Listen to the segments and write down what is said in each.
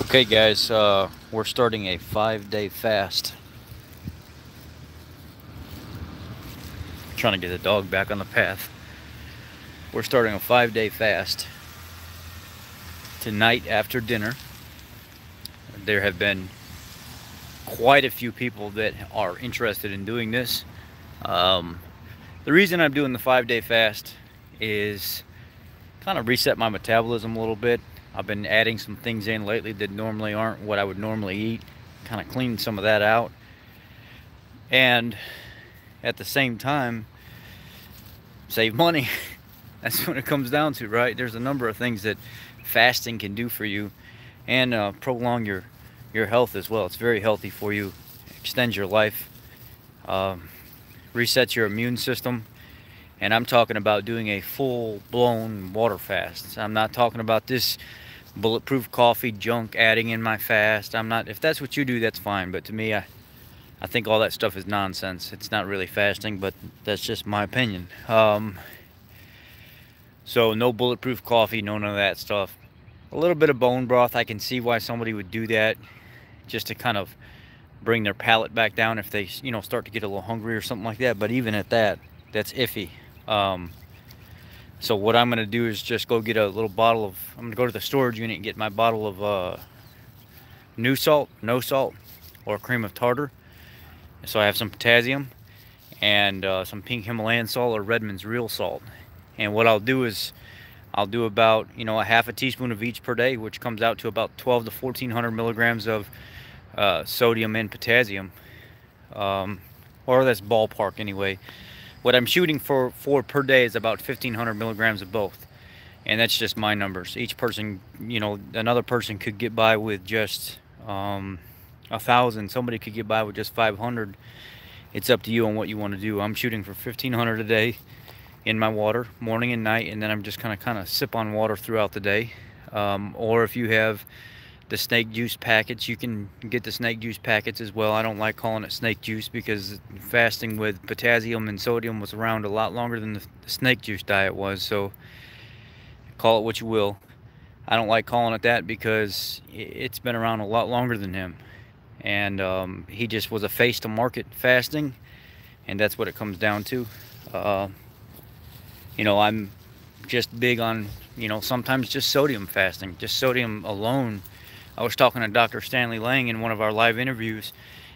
Okay, guys, we're starting a 5-day fast. Trying to get the dog back on the path. We're starting a 5-day fast. Tonight after dinner, there have been quite a few people that are interested in doing this. The reason I'm doing the 5-day fast is kind of reset my metabolism a little bit. I've been adding some things in lately that normally aren't what I would normally eat, kind of clean some of that out. And at the same time, save money. That's what it comes down to, right? There's a number of things that fasting can do for you and prolong your health as well. It's very healthy for you, extends your life, resets your immune system. And I'm talking about doing a full-blown water fast. I'm not talking about this bulletproof coffee junk adding in my fast. I'm not. If that's what you do, that's fine. But to me, I think all that stuff is nonsense. It's not really fasting, but that's just my opinion. So no bulletproof coffee, no none of that stuff. A little bit of bone broth. I can see why somebody would do that, just to kind of bring their palate back down if they, start to get a little hungry or something like that. But even at that, that's iffy. So what I'm gonna do is just go get a little bottle of. I'm gonna go to the storage unit and get my bottle of new salt, no salt, or cream of tartar. So I have some potassium and some pink Himalayan salt or Redmond's real salt. And what I'll do is I'll do about a half a teaspoon of each per day, which comes out to about 12 to 1400 milligrams of sodium and potassium, or that's ballpark anyway. What I'm shooting for per day is about 1500 milligrams of both, and that's just my numbers. Each person, another person could get by with just 1,000. Somebody could get by with just 500. It's up to you on what you want to do. I'm shooting for 1500 a day in my water, morning and night, and then I'm just kind of sip on water throughout the day. Or if you have the snake juice packets, you can get the snake juice packets as well. I don't like calling it snake juice because fasting with potassium and sodium was around a lot longer than the snake juice diet was, so call it what you will. I don't like calling it that because it's been around a lot longer than him, and he just was a face to market fasting, and that's what it comes down to. I'm just big on, sometimes just sodium fasting, just sodium alone. I was talking to Dr. Stanley Lang in one of our live interviews,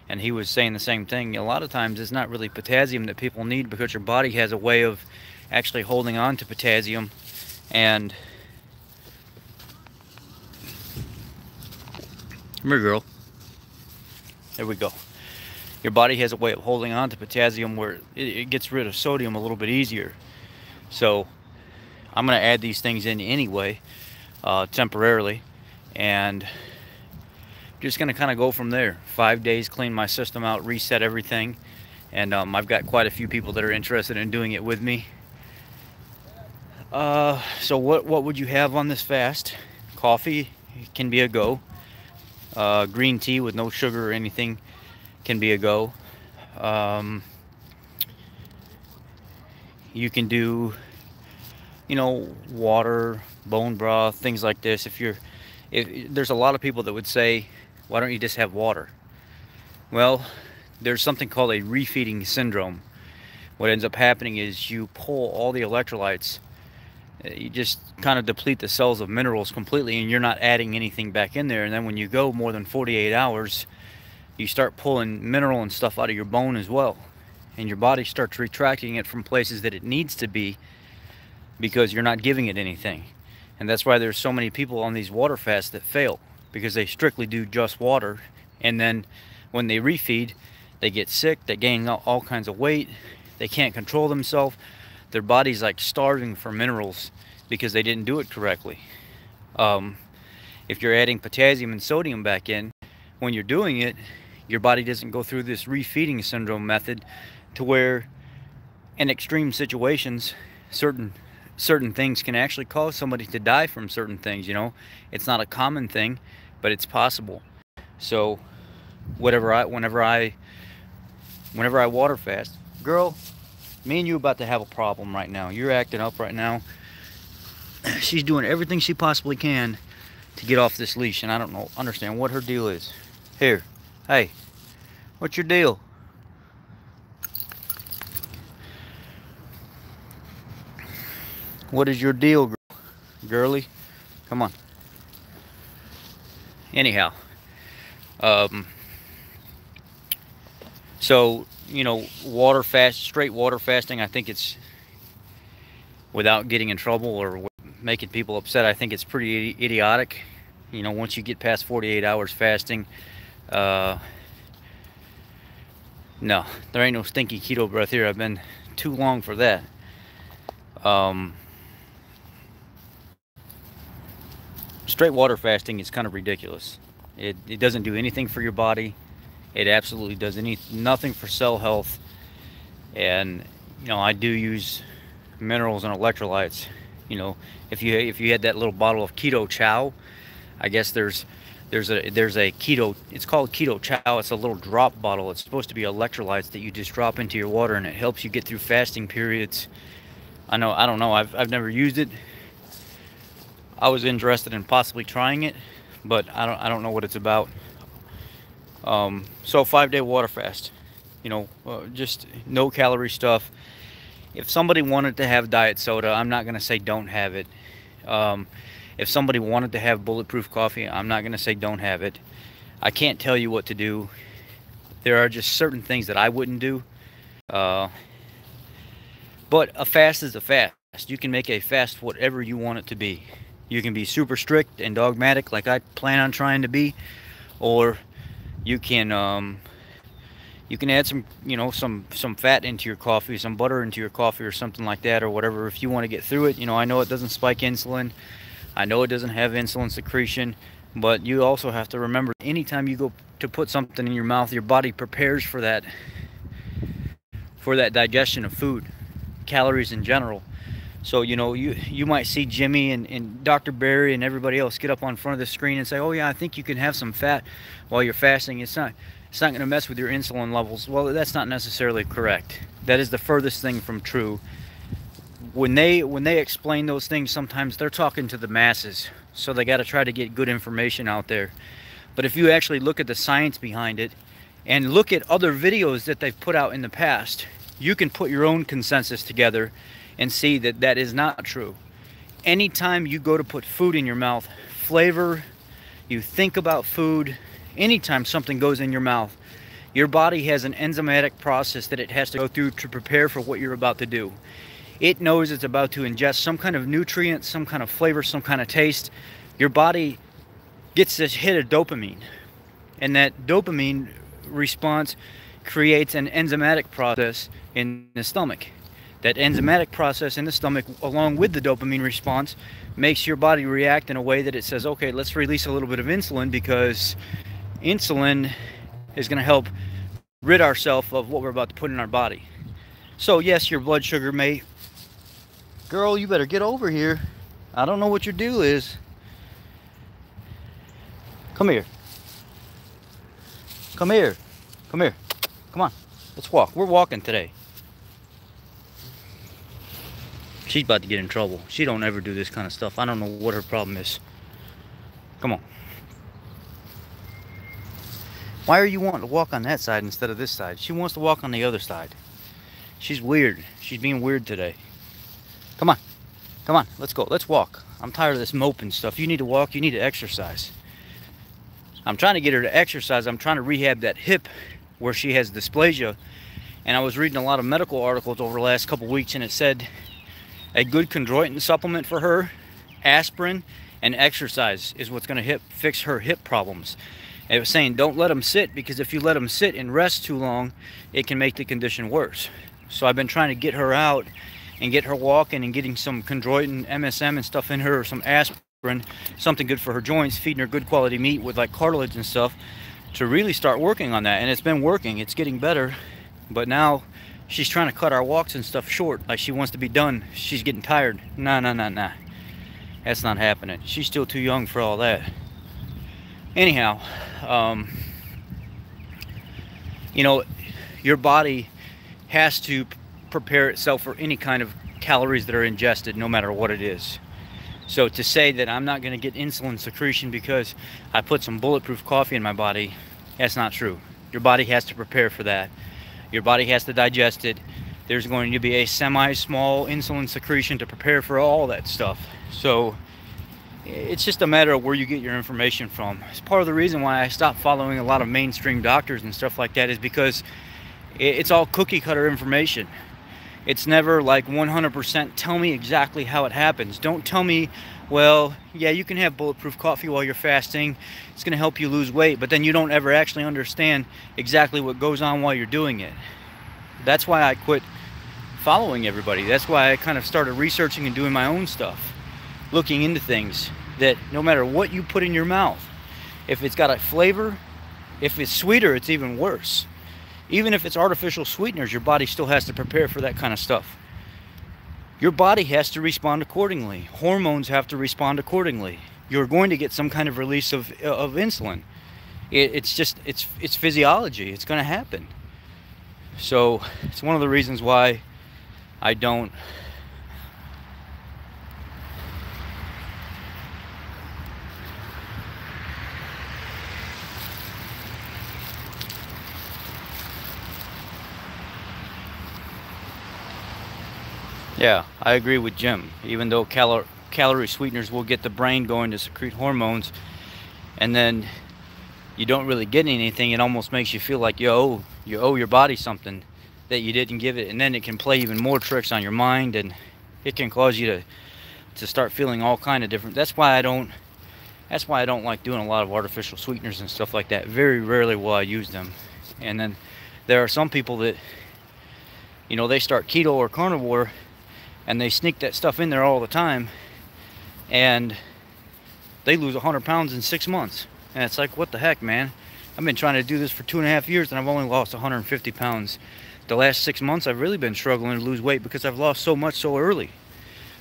and he was saying the same thing. A lot of times it's not really potassium that people need because your body has a way of actually holding on to potassium. And come here, girl. There we go. Your body has a way of holding on to potassium where it gets rid of sodium a little bit easier. So I'm going to add these things in anyway, temporarily, and just going to kind of go from there. 5 days, clean my system out, reset everything, and I've got quite a few people that are interested in doing it with me. So what would you have on this fast? Coffee can be a go. Green tea with no sugar or anything can be a go. You can do, water, bone broth, things like this. If there's a lot of people that would say, why don't you just have water? Well, there's something called a refeeding syndrome. What ends up happening is you pull all the electrolytes, you just kind of deplete the cells of minerals completely, and you're not adding anything back in there. And then when you go more than 48 hours, you start pulling mineral and stuff out of your bone as well. And your body starts retracting it from places that it needs to be because you're not giving it anything. And that's why there's so many people on these water fasts that fail, because they strictly do just water, and then when they refeed, they get sick, they gain all kinds of weight, they can't control themselves, their body's like starving for minerals because they didn't do it correctly. If you're adding potassium and sodium back in, when you're doing it, your body doesn't go through this refeeding syndrome method to where in extreme situations, certain things can actually cause somebody to die from certain things. It's not a common thing, but it's possible. So whenever I water fast, girl, me and you about to have a problem right now. You're acting up right now. She's doing everything she possibly can to get off this leash, and I don't understand what her deal is. Here, hey, what's your deal? What is your deal, girly? Come on. Anyhow, so, you know, straight water fasting, I think it's, without getting in trouble or making people upset, I think it's pretty idiotic. You know, once you get past 48 hours fasting, no, there ain't no stinky keto breath here. I've been too long for that. Straight water fasting is kind of ridiculous. It doesn't do anything for your body. It absolutely does nothing for cell health. And, you know, I do use minerals and electrolytes. You know, if you had that little bottle of keto chow, I guess there's a keto, it's called keto chow. It's a little drop bottle. It's supposed to be electrolytes that you just drop into your water, and it helps you get through fasting periods. I don't know, I've never used it. I was interested in possibly trying it, but I don't know what it's about. So 5-day water fast, you know, just no calorie stuff. If somebody wanted to have diet soda, I'm not going to say don't have it. If somebody wanted to have bulletproof coffee, I'm not going to say don't have it. I can't tell you what to do. There are just certain things that I wouldn't do. But a fast is a fast. You can make a fast whatever you want it to be. You can be super strict and dogmatic like I plan on trying to be, or you can add some, you know, some fat into your coffee, some butter into your coffee or something like that, or whatever, if you want to get through it. You know, I know it doesn't spike insulin. I know it doesn't have insulin secretion, but you also have to remember, anytime you go to put something in your mouth, your body prepares for that digestion of food, calories in general. So, you know, you might see Jimmy and Dr. Barry and everybody else get up on front of the screen and say, oh yeah, I think you can have some fat while you're fasting. It's not going to mess with your insulin levels. Well, that's not necessarily correct. That is the furthest thing from true. When they explain those things, sometimes they're talking to the masses, so they got to try to get good information out there. But if you actually look at the science behind it and look at other videos that they've put out in the past, you can put your own consensus together and see that that is not true. Anytime you go to put food in your mouth, flavor, you think about food, anytime something goes in your mouth, your body has an enzymatic process that it has to go through to prepare for what you're about to do. It knows it's about to ingest some kind of nutrient, some kind of flavor, some kind of taste. Your body gets this hit of dopamine, and that dopamine response creates an enzymatic process in the stomach. That enzymatic process in the stomach, along with the dopamine response, makes your body react in a way that it says, okay, let's release a little bit of insulin, because insulin is going to help rid ourselves of what we're about to put in our body. So yes, your blood sugar may... Girl, you better get over here. I don't know what your deal is. Come here. Come here. Come here. Come on. Let's walk. We're walking today. She's about to get in trouble. She don't ever do this kind of stuff. I don't know what her problem is. Come on. Why are you wanting to walk on that side instead of this side? She wants to walk on the other side. She's weird. She's being weird today. Come on. Come on. Let's go. Let's walk. I'm tired of this moping stuff. You need to walk. You need to exercise. I'm trying to get her to exercise. I'm trying to rehab that hip where she has dysplasia. And I was reading a lot of medical articles over the last couple weeks, and it said a good chondroitin supplement for her, aspirin, and exercise is what's going to fix her hip problems. And it was saying don't let them sit, because if you let them sit and rest too long, it can make the condition worse. So I've been trying to get her out and get her walking and getting some chondroitin, MSM and stuff in her, or some aspirin, something good for her joints, feeding her good quality meat with like cartilage and stuff, to really start working on that. And it's been working. It's getting better. But now she's trying to cut our walks and stuff short. Like she wants to be done. She's getting tired. Nah. That's not happening. She's still too young for all that. Anyhow, you know, your body has to prepare itself for any kind of calories that are ingested, no matter what it is. So to say that I'm not going to get insulin secretion because I put some bulletproof coffee in my body, that's not true. Your body has to prepare for that. Your body has to digest it. There's going to be a semi-small insulin secretion to prepare for all that stuff. So it's just a matter of where you get your information from. It's part of the reason why I stopped following a lot of mainstream doctors and stuff like that, is because it's all cookie cutter information. It's never like 100% tell me exactly how it happens. Don't tell me, well, yeah, you can have bulletproof coffee while you're fasting. It's going to help you lose weight, but then you don't ever actually understand exactly what goes on while you're doing it. That's why I quit following everybody. That's why I kind of started researching and doing my own stuff, looking into things that no matter what you put in your mouth, if it's got a flavor, if it's sweeter, it's even worse. Even if it's artificial sweeteners, your body still has to prepare for that kind of stuff. Your body has to respond accordingly. Hormones have to respond accordingly. You're going to get some kind of release of insulin. It's physiology. It's going to happen. So it's one of the reasons why I don't Yeah, I agree with Jim. Even though calorie sweeteners will get the brain going to secrete hormones, and then you don't really get anything, it almost makes you feel like you owe your body something that you didn't give it, and then it can play even more tricks on your mind, and it can cause you to start feeling all kind of different. That's why I don't like doing a lot of artificial sweeteners and stuff like that. Very rarely will I use them. And then there are some people that, they start keto or carnivore, and they sneak that stuff in there all the time, and they lose 100 pounds in 6 months. And it's like, what the heck, man? I've been trying to do this for 2.5 years, and I've only lost 150 pounds. The last 6 months, I've really been struggling to lose weight because I've lost so much so early.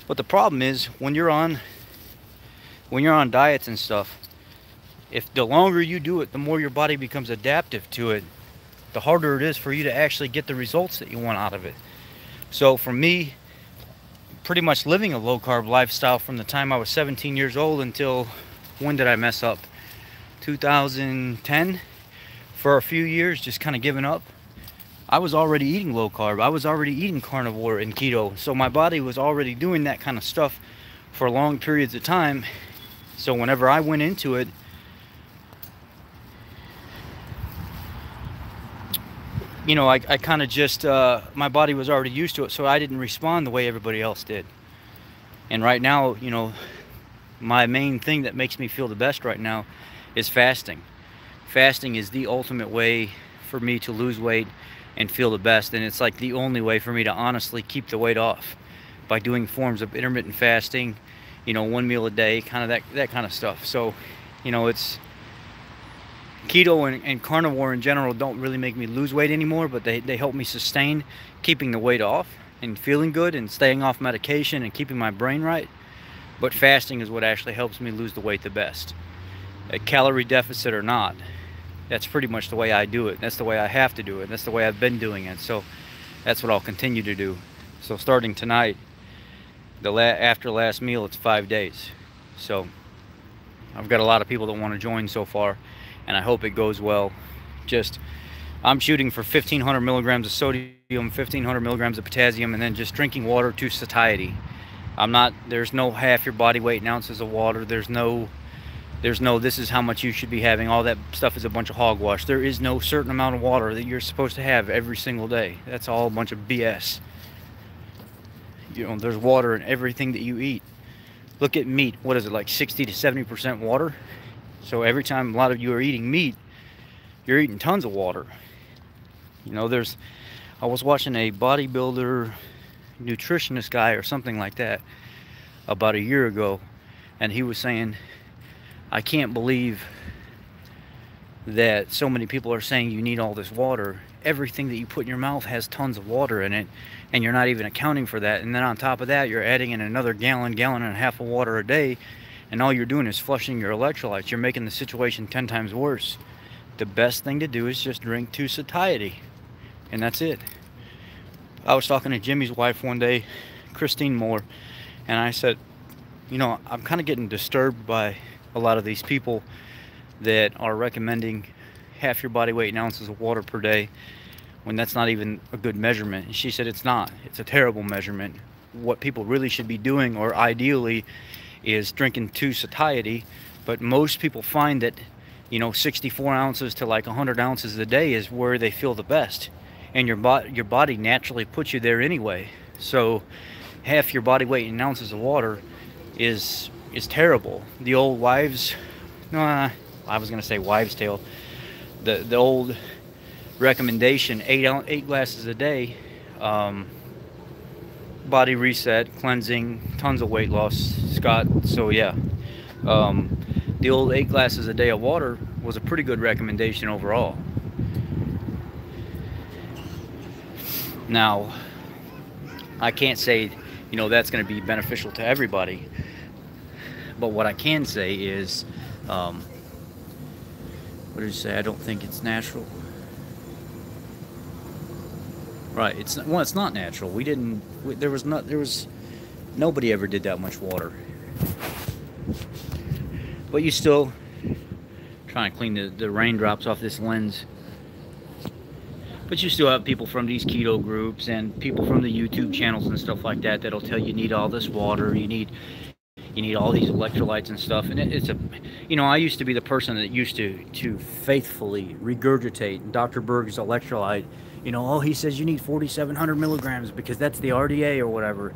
But the problem is, when you're on diets and stuff, if the longer you do it, the more your body becomes adaptive to it, the harder it is for you to actually get the results that you want out of it. So for me, pretty much living a low-carb lifestyle from the time I was 17 years old until, when did I mess up? 2010, for a few years, just kind of giving up. I was already eating low-carb. I was already eating carnivore and keto. So my body was already doing that kind of stuff for long periods of time. So whenever I went into it, I kind of just, my body was already used to it, so I didn't respond the way everybody else did. And right now, my main thing that makes me feel the best right now is fasting. Fasting is the ultimate way for me to lose weight and feel the best, and it's like the only way for me to honestly keep the weight off, by doing forms of intermittent fasting, 1 meal a day, kind of that kind of stuff. So, it's keto and carnivore in general don't really make me lose weight anymore, but they help me sustain keeping the weight off and feeling good and staying off medication and keeping my brain right. But fasting is what actually helps me lose the weight the best. A calorie deficit or not, that's pretty much the way I do it. That's the way I have to do it. That's the way I've been doing it. So that's what I'll continue to do. So starting tonight, after last meal, it's 5 days. So I've got a lot of people that want to join so far, and I hope it goes well. I'm shooting for 1,500 milligrams of sodium, 1,500 milligrams of potassium, and then just drinking water to satiety. There's no half your body weight in ounces of water. There's no this is how much you should be having. All that stuff is a bunch of hogwash. There is no certain amount of water that you're supposed to have every single day. That's all a bunch of BS. There's water in everything that you eat. Look at meat. What is it, like 60 to 70% water? So every time a lot of you are eating meat, you're eating tons of water. I was watching a bodybuilder, nutritionist guy or something like that about a year ago, and he was saying, I can't believe that so many people are saying you need all this water. Everything that you put in your mouth has tons of water in it, and you're not even accounting for that. And then on top of that, you're adding in another gallon and a half of water a day, and all you're doing is flushing your electrolytes. You're making the situation 10 times worse. The best thing to do is just drink to satiety, and that's it. I was talking to Jimmy's wife one day, Christine Moore, and I said, you know, I'm kind of getting disturbed by a lot of these people that are recommending half your body weight in ounces of water per day when that's not even a good measurement. And she said it's not. It's a terrible measurement. What people really should be doing, or ideally, is drinking to satiety. But most people find that, you know, 64 ounces to like 100 ounces a day is where they feel the best. And your body naturally puts you there anyway. So half your body weight in ounces of water is terrible. The old wives, I was gonna say wives' tale. The old recommendation: 8 glasses a day, body reset, cleansing, tons of weight loss, Scott. So yeah, the old 8 glasses a day of water was a pretty good recommendation overall. Now, I can't say, you know, that's going to be beneficial to everybody, but what I can say is, what did you say? I don't think it's natural. Right? It's not natural. There was nobody ever did that much water. But you still trying to clean the raindrops off this lens. But you still have people from these keto groups and people from the YouTube channels and stuff like that that'll tell you need all this water, you need all these electrolytes and stuff. And it's a, you know, I used to be the person that used to faithfully regurgitate Dr. Berg's electrolyte. You know, oh, he says you need 4,700 milligrams because that's the RDA or whatever.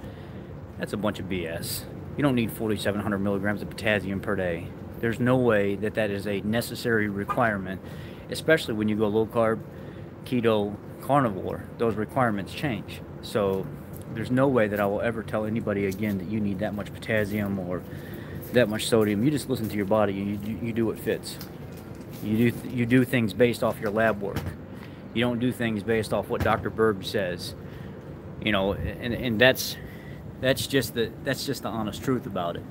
That's a bunch of BS. You don't need 4,700 milligrams of potassium per day. There's no way that that is a necessary requirement, especially when you go low carb, keto, carnivore. Those requirements change. So there's no way that I will ever tell anybody again that you need that much potassium or that much sodium. You just listen to your body and you do what fits. You do things based off your lab work. You don't do things based off what Dr. Berg says. You know, and that's just the honest truth about it.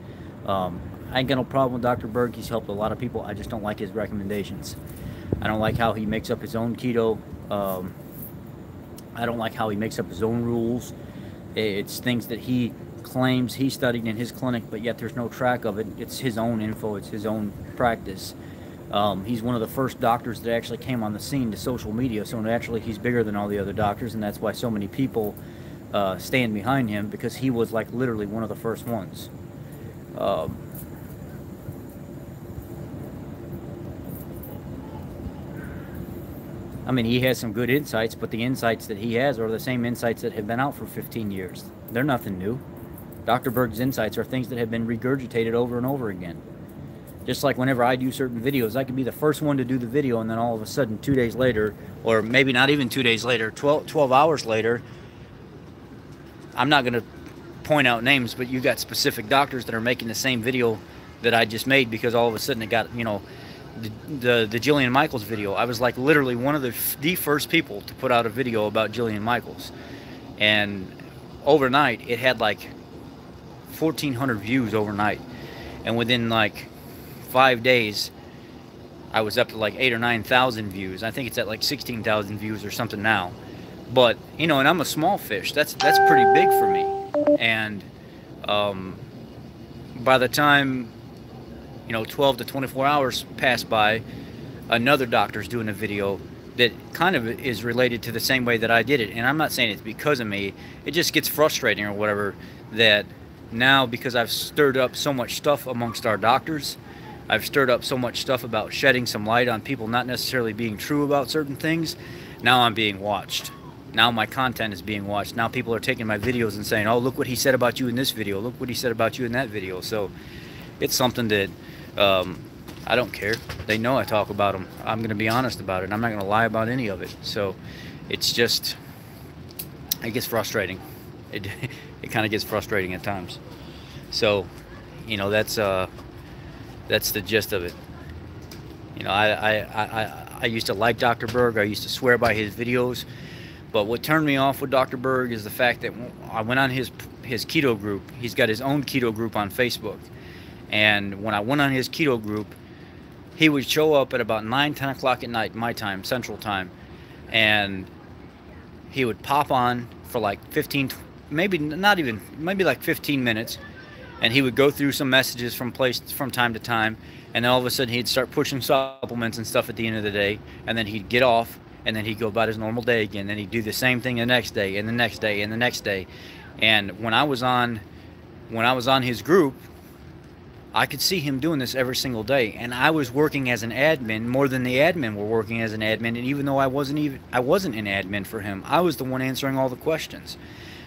I ain't got no problem with Dr. Berg. He's helped a lot of people. I just don't like his recommendations. I don't like how he makes up his own keto. I don't like how he makes up his own rules. It's things that he claims he studied in his clinic, but yet there's no track of it. It's his own info. It's his own practice. He's one of the first doctors that actually came on the scene to social media, so naturally he's bigger than all the other doctors, and that's why so many people stand behind him, because he was like literally one of the first ones. I mean, he has some good insights, but the insights that he has are the same insights that have been out for 15 years. They're nothing new. Dr. Berg's insights are things that have been regurgitated over and over again. Just like whenever I do certain videos, I could be the first one to do the video, and then all of a sudden 2 days later, or maybe not even 2 days later, 12 hours later, I'm not going to point out names, but you got specific doctors that are making the same video that I just made, because all of a sudden it got, you know, the Jillian Michaels video. I was like literally one of the first people to put out a video about Jillian Michaels, and overnight it had like 1,400 views overnight, and within like 5 days I was up to like 8,000 or 9,000 views. I think it's at like 16,000 views or something now. But you know, and I'm a small fish. That's pretty big for me. And by the time, you know, 12 to 24 hours pass by, another doctor's doing a video that kind of is related to the same way that I did it. And I'm not saying it's because of me. It just gets frustrating or whatever, that now, because I've stirred up so much stuff amongst our doctors, I've stirred up so much stuff about shedding some light on people not necessarily being true about certain things. Now I'm being watched. Now my content is being watched. Now people are taking my videos and saying, oh, look what he said about you in this video. Look what he said about you in that video. So it's something that I don't care. They know I talk about them. I'm going to be honest about it. I'm not going to lie about any of it. So it's just, it gets frustrating. It kind of gets frustrating at times. So, you know, that's the gist of it. You know, I used to like Dr. Berg. I used to swear by his videos. But what turned me off with Dr. Berg is the fact that I went on his keto group. He's got his own keto group on Facebook. And when I went on his keto group, he would show up at about 9, 10 o'clock at night, my time, Central Time. And he would pop on for like 15, maybe not even, maybe like 15 minutes. and he would go through some messages from time to time, and then all of a sudden he'd start pushing supplements and stuff at the end of the day, and then he'd get off, and then he'd go about his normal day again. Then he'd do the same thing the next day, and the next day, and the next day. And when I was on his group, I could see him doing this every single day, and I was working as an admin more than the admin were working as an admin. And even though I wasn't an admin for him, I was the one answering all the questions.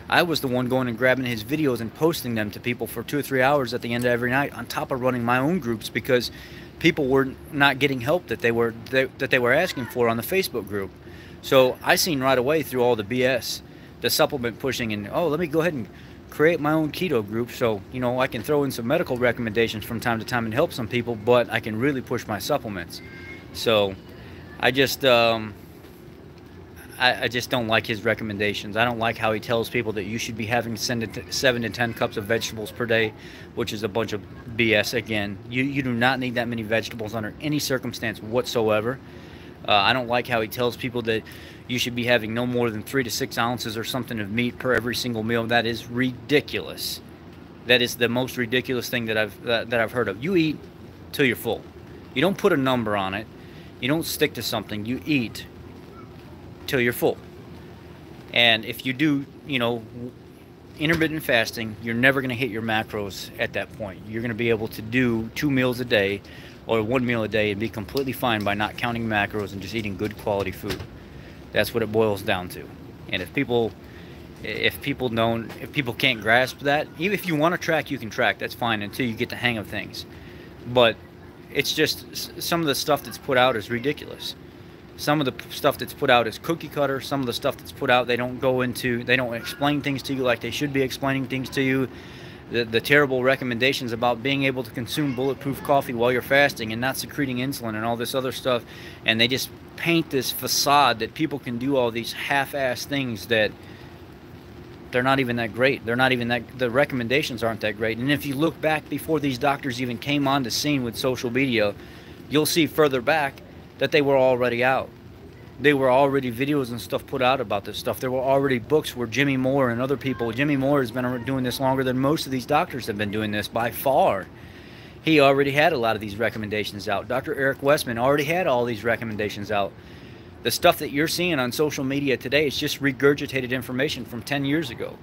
I was the one going and grabbing his videos and posting them to people for 2 or 3 hours at the end of every night, on top of running my own groups, because people were not getting help that they were asking for on the Facebook group. So I seen right away through all the BS, the supplement pushing, and oh, let me go ahead and create my own keto group, so you know I can throw in some medical recommendations from time to time and help some people, but I can really push my supplements. So I just I just don't like his recommendations. I don't like how he tells people that you should be having 7 to 10 cups of vegetables per day, which is a bunch of BS. Again, you do not need that many vegetables under any circumstance whatsoever. I don't like how he tells people that you should be having no more than 3 to 6 ounces or something of meat per every single meal. That is ridiculous. That is the most ridiculous thing that I've heard of. You eat till you're full. You don't put a number on it. You don't stick to something. You eat till you're full. And if you do, you know, intermittent fasting, you're never going to hit your macros at that point. You're going to be able to do 2 meals a day or 1 meal a day and be completely fine by not counting macros and just eating good quality food. That's what it boils down to. And if people can't grasp that, even if you want to track, you can track. That's fine until you get the hang of things. But it's just some of the stuff that's put out is ridiculous. Some of the stuff that's put out is cookie cutter. Some of the stuff that's put out, they don't explain things to you like they should be explaining things to you. The terrible recommendations about being able to consume bulletproof coffee while you're fasting and not secreting insulin and all this other stuff, and they just paint this facade that people can do all these half-ass things that they're not even that great. They're not even that, the recommendations aren't that great. And if you look back before these doctors even came on the scene with social media, you'll see further back that they were already out. They were already videos and stuff put out about this stuff. There were already books where Jimmy Moore and other people, Jimmy Moore has been doing this longer than most of these doctors have been doing this by far. He already had a lot of these recommendations out. Dr. Eric Westman already had all these recommendations out. The stuff that you're seeing on social media today is just regurgitated information from 10 years ago.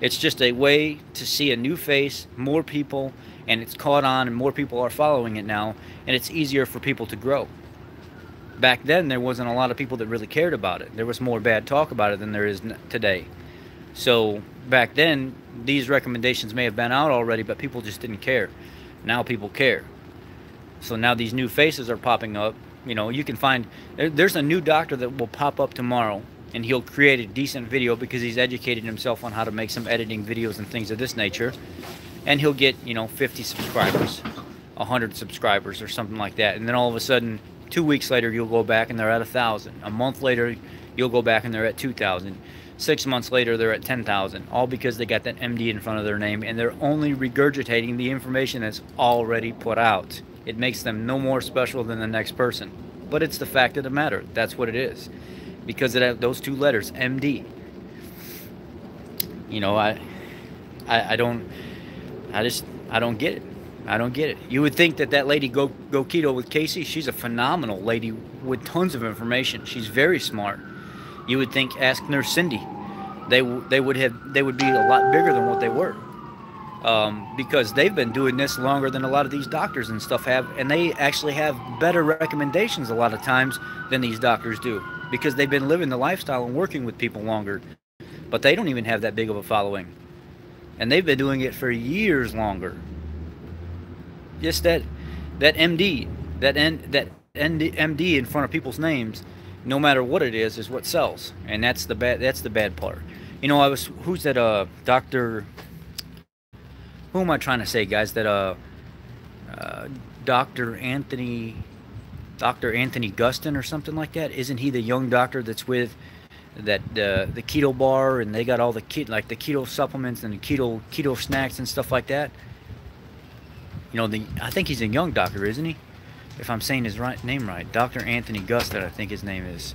It's just a way to see a new face, more people, and it's caught on and more people are following it now, and it's easier for people to grow. Back then, there wasn't a lot of people that really cared about it. There was more bad talk about it than there is today. So back then, these recommendations may have been out already, but people just didn't care. Now people care. So now these new faces are popping up. You know, you can find, there's a new doctor that will pop up tomorrow, and he'll create a decent video because he's educated himself on how to make some editing videos and things of this nature. And he'll get, you know, 50 subscribers, 100 subscribers or something like that. And then all of a sudden, 2 weeks later, you'll go back and they're at 1,000. A month later, you'll go back and they're at 2,000. 6 months later, they're at 10,000. All because they got that MD in front of their name, and they're only regurgitating the information that's already put out. It makes them no more special than the next person. But it's the fact of the matter. That's what it is. Because of those 2 letters, MD. You know, I don't get it. I don't get it. You would think that lady Go Keto with Casey, she's a phenomenal lady with tons of information. She's very smart. You would think, ask Nurse Cindy, they would be a lot bigger than what they were, because they've been doing this longer than a lot of these doctors and stuff have, and they actually have better recommendations a lot of times than these doctors do, because they've been living the lifestyle and working with people longer. But they don't even have that big of a following, and they've been doing it for years longer. Just that MD, that MD in front of people's names, no matter what it is what sells, and that's the bad part. You know, who's that doctor? Who am I trying to say, guys? That Dr. Anthony Gustin or something like that. Isn't he the young doctor that's with that the keto bar, and they got all the keto supplements and the keto snacks and stuff like that? You know, I think he's a young doctor, isn't he? If I'm saying his name right. Dr. Anthony Gustin, I think his name is.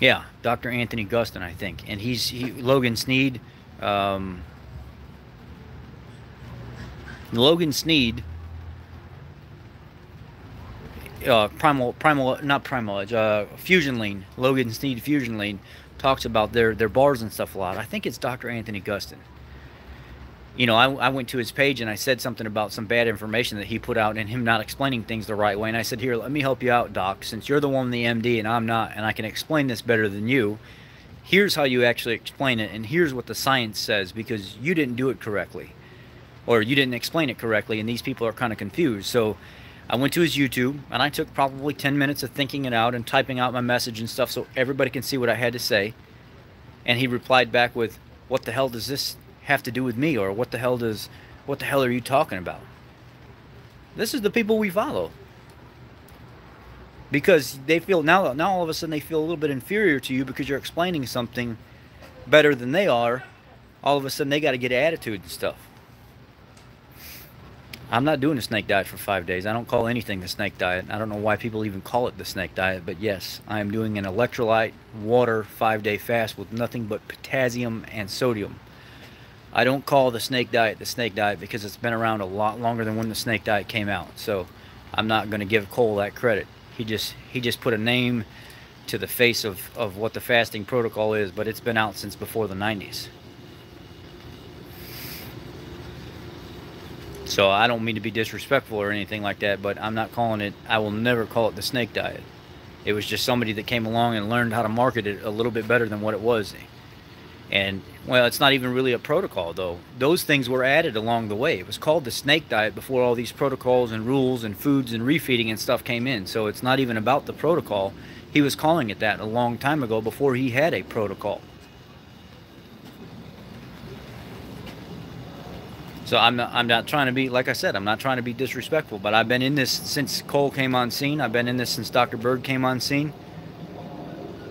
Yeah, Dr. Anthony Gustin, I think, and Logan Sneed. Um, Logan Sneed, not Primal Edge, Fusion Lean. Logan Sneed Fusion Lean talks about their bars and stuff a lot. I think it's Dr. Anthony Gustin. You know, I went to his page and I said something about some bad information that he put out and him not explaining things the right way. And I said, here, let me help you out, Doc. Since you're the one, the MD, and I'm not, and I can explain this better than you, here's how you actually explain it, and here's what the science says, because you didn't do it correctly, or you didn't explain it correctly, and these people are kind of confused. So I went to his YouTube, and I took probably 10 minutes of thinking it out and typing out my message and stuff so everybody can see what I had to say. And he replied back with, what the hell does this have to do with me, or what the hell are you talking about? This is the people we follow, because they feel now all of a sudden they feel a little bit inferior to you because you're explaining something better than they are. All of a sudden they got to get attitude and stuff. I'm not doing a snake diet for 5 days. I don't call anything the snake diet. I don't know why people even call it the snake diet, but yes, I am doing an electrolyte water 5-day fast with nothing but potassium and sodium. I don't call the snake diet because it's been around a lot longer than when the snake diet came out. So I'm not going to give Cole that credit. He just put a name to the face of what the fasting protocol is, but it's been out since before the 90s. So I don't mean to be disrespectful or anything like that, but I'm not calling it, I will never call it the snake diet. It was just somebody that came along and learned how to market it a little bit better than what it was. And, well, it's not even really a protocol, though. Those things were added along the way. It was called the snake diet before all these protocols and rules and foods and refeeding and stuff came in. So it's not even about the protocol. He was calling it that a long time ago before he had a protocol. So I'm not trying to be, like I said, I'm not trying to be disrespectful, but I've been in this since Cole came on scene. I've been in this since Dr. Berg came on scene.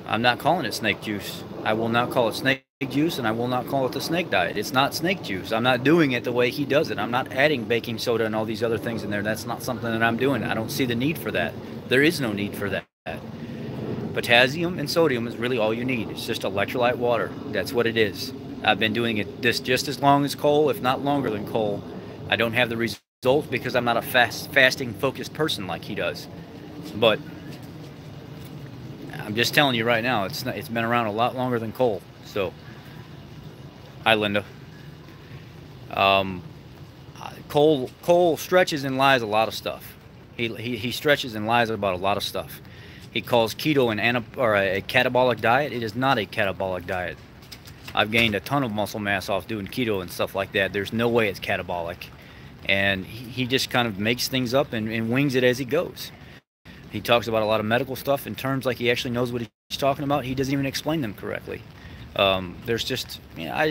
I'm not calling it snake juice. I will not call it snake juice, and I will not call it the snake diet. It's not snake juice. I'm not doing it the way he does it. I'm not adding baking soda and all these other things in there. That's not something that I'm doing. I don't see the need for that. There is no need for that. Potassium and sodium is really all you need. It's just electrolyte water. That's what it is. I've been doing it just as long as Cole, if not longer than Cole. I don't have the results because I'm not a fasting focused person like he does. But I'm just telling you right now, it's been around a lot longer than Cole. So, hi Linda. Cole stretches and lies a lot of stuff. He stretches and lies about a lot of stuff. He calls keto a catabolic diet. It is not a catabolic diet. I've gained a ton of muscle mass off doing keto and stuff like that. There's no way it's catabolic. And he just kind of makes things up and wings it as he goes. He talks about a lot of medical stuff in terms like he actually knows what he's talking about. He doesn't even explain them correctly. There's just, you know, I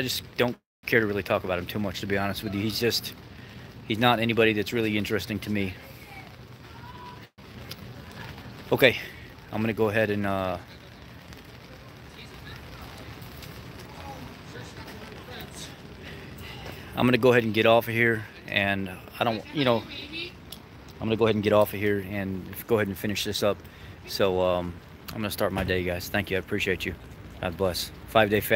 just don't care to really talk about him too much, to be honest with you. He's not anybody that's really interesting to me. Okay, I'm gonna go ahead and get off of here, and I don't, you know, I'm gonna go ahead and get off of here and go ahead and finish this up. So I'm gonna start my day, guys. Thank you. I appreciate you. God bless. 5-day fast.